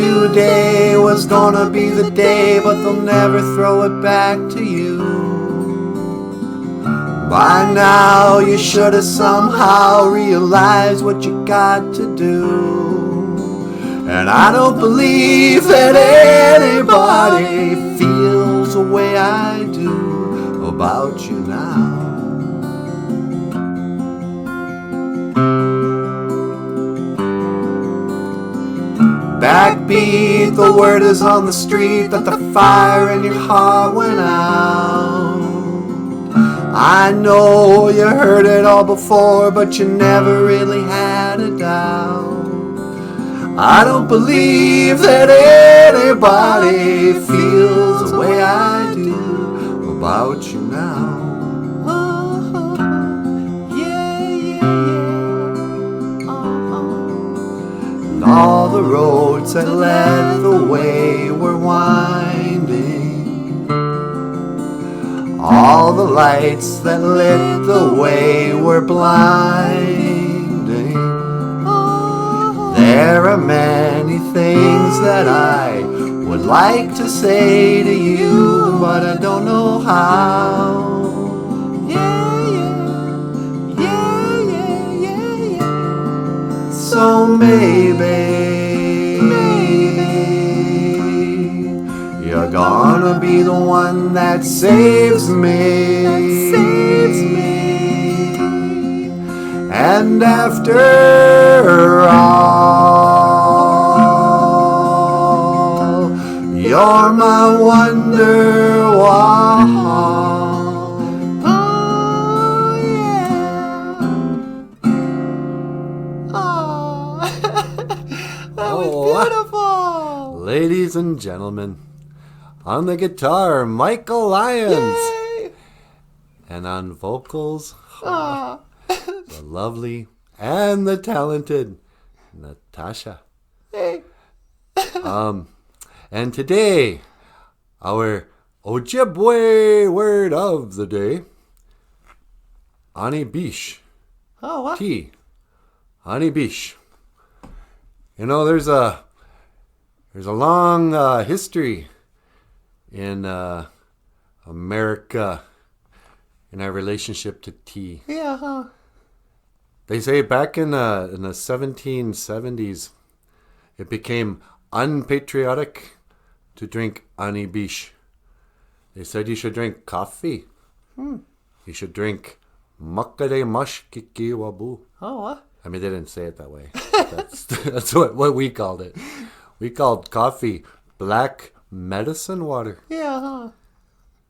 Today was gonna be the day, but they'll never throw it back to you. By now you should have somehow realized what you got to do. And I don't believe that anybody feels the way I do about you now. Backbeat, the word is on the street that the fire in your heart went out. I know you heard it all before, but you never really had a doubt. I don't believe that anybody feels the way I do about you now. And all the roads that led the way were winding. All the lights that lit the way were blinding. There are many things that I would like to say to you, but I don't know how. So maybe you're gonna be the one that saves me. And after all, you're my wonderwall. Oh, yeah. Oh, that was beautiful. Ladies and gentlemen, on the guitar, Michael Lyons. Yay. And on vocals, Oh. the lovely and the talented Natasha. Hey. And today, our Ojibwe word of the day, Ani Bish. Oh, what? Tea. Ani Bish. You know, there's a long history in America in our relationship to tea. Yeah, huh? They say back in the 1770s, it became unpatriotic to drink Ani Bish. They said you should drink coffee. You should drink Makade Mashkiki Wabu. Oh, what? I mean, they didn't say it that way. That's what we called it. We called coffee black medicine water. Yeah, huh?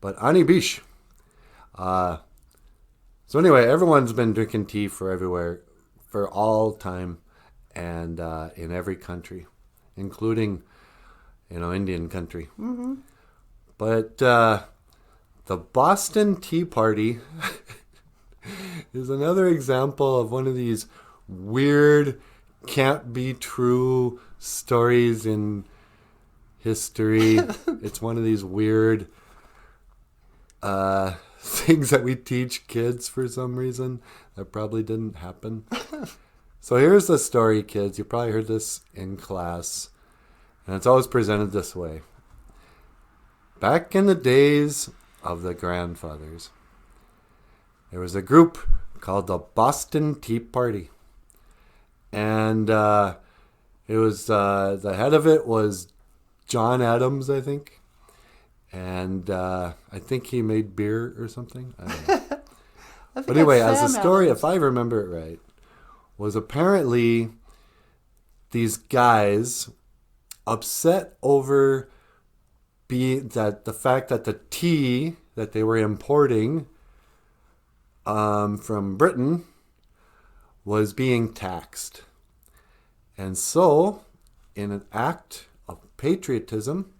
But Ani Bish. So anyway, everyone's been drinking tea for everywhere, for all time, and in every country, including, Indian country. Mm-hmm. But the Boston Tea Party is another example of one of these weird, can't be true stories in history. It's one of these weird things that we teach kids for some reason that probably didn't happen. So here's the story, kids. You probably heard this in class, and it's always presented this way. Back in the days of the grandfathers, there was a group called the Boston Tea Party. And it was the head of it was John Adams, I think. And I think he made beer or something. I don't know. But anyway, as a story, if I remember it right, was apparently these guys upset over the fact that the tea that they were importing from Britain was being taxed. And so, in an act of patriotism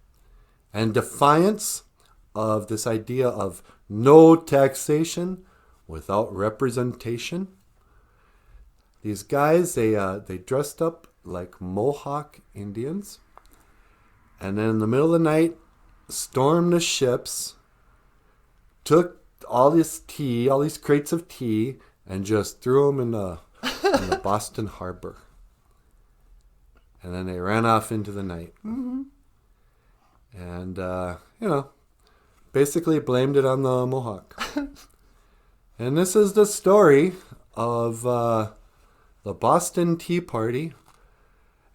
and defiance of this idea of no taxation without representation, these guys, they dressed up like Mohawk Indians, and then in the middle of the night, stormed the ships, took all this tea, all these crates of tea, and just threw them in the Boston Harbor. And then they ran off into the night. Mm-hmm. And, basically blamed it on the Mohawk. And this is the story of the Boston Tea Party.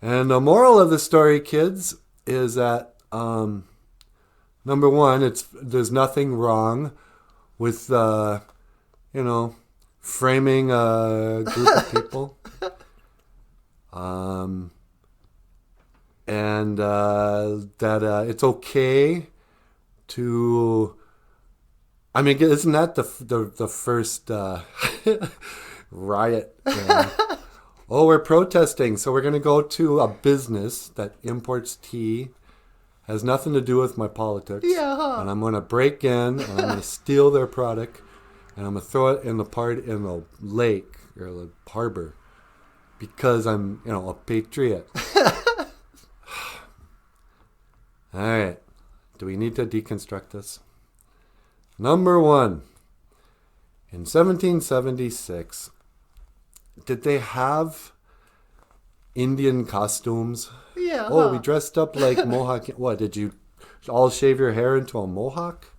And the moral of the story, kids, is that, number one, there's nothing wrong with, framing a group of people. And that it's okay to... I mean, isn't that the first riot? Oh, we're protesting, so we're going to go to a business that imports tea. Has nothing to do with my politics. Yeah, huh? And I'm going to break in, and I'm going to steal their product, and I'm going to throw it in the lake or the harbor because I'm, a patriot. All right. Do we need to deconstruct this? Number one. In 1776, did they have Indian costumes? Yeah. Oh, we dressed up like Mohawk. What, did you all shave your hair into a Mohawk?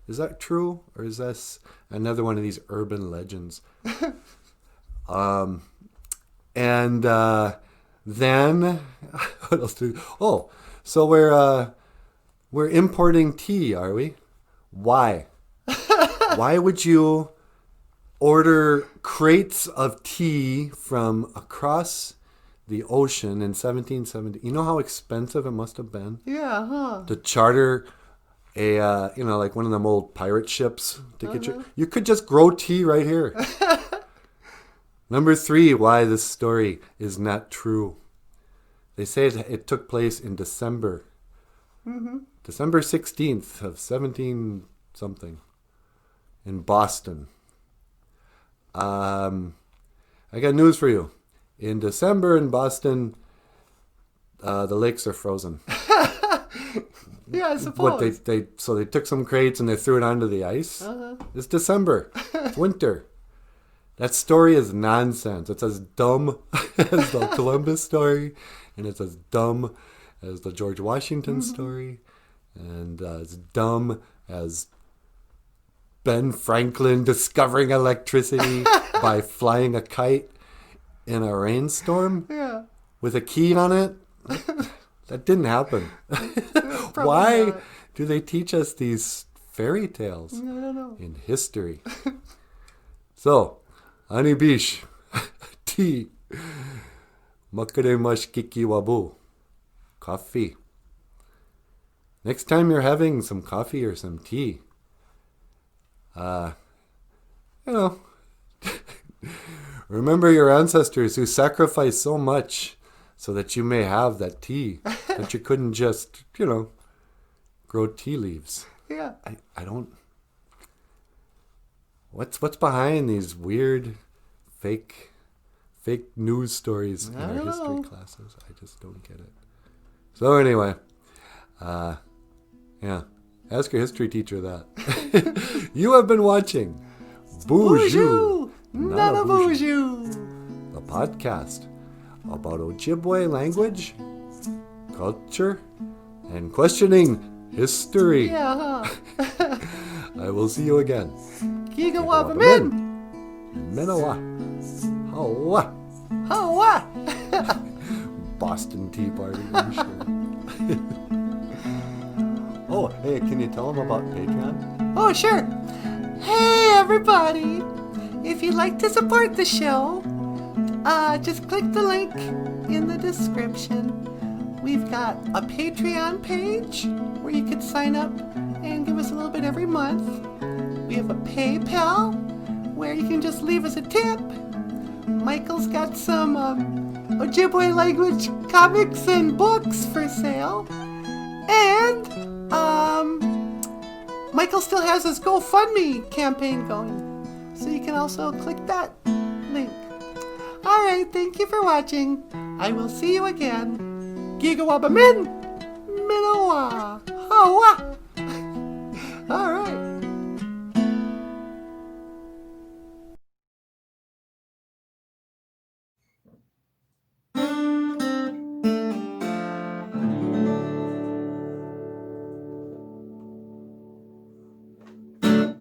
Is that true? Or is this another one of these urban legends? And then, what else so we're importing tea, are we? Why? Why would you order crates of tea from across the ocean in 1770? You know how expensive it must have been? Yeah, huh? To charter a, like one of them old pirate ships to get you could just grow tea right here. Number 3, why this story is not true. They say it took place in December. Mm-hmm. December 16th of 17-something in Boston. I got news for you. In December in Boston, the lakes are frozen. Yeah, I suppose. So they took some crates and they threw it onto the ice. Uh-huh. It's December. It's winter. That story is nonsense. It's as dumb as the Columbus story, and it's as dumb as the George Washington story, and as dumb as Ben Franklin discovering electricity by flying a kite in a rainstorm with a key on it. That didn't happen. Why do they teach us these fairy tales in history? So, Ani Bish, tea, makaremash kiki wabu, coffee. Next time you're having some coffee or some tea, remember your ancestors who sacrificed so much so that you may have that tea, that you couldn't just, grow tea leaves. Yeah. I don't... What's behind these weird fake news stories in our history classes? I just don't get it. So anyway, ask your history teacher that. You have been watching BOOZHOO, not a BOOZHOO, the podcast about Ojibwe language, culture, and questioning history. Yeah, huh? I will see you again. GOFUNDME. Menawa. Hawa. Hawa. Boston Tea Party, I'm sure. Oh, hey, can you tell them about Patreon? Oh, sure. Hey, everybody. If you'd like to support the show, just click the link in the description. We've got a Patreon page where you can sign up and give us a little bit every month. We have a PayPal where you can just leave us a tip. Michael's got some Ojibwe language comics and books for sale. And Michael still has his GoFundMe campaign going. So you can also click that link. Alright, thank you for watching. I will see you again. GOFUNDME. Minowa. Hawa.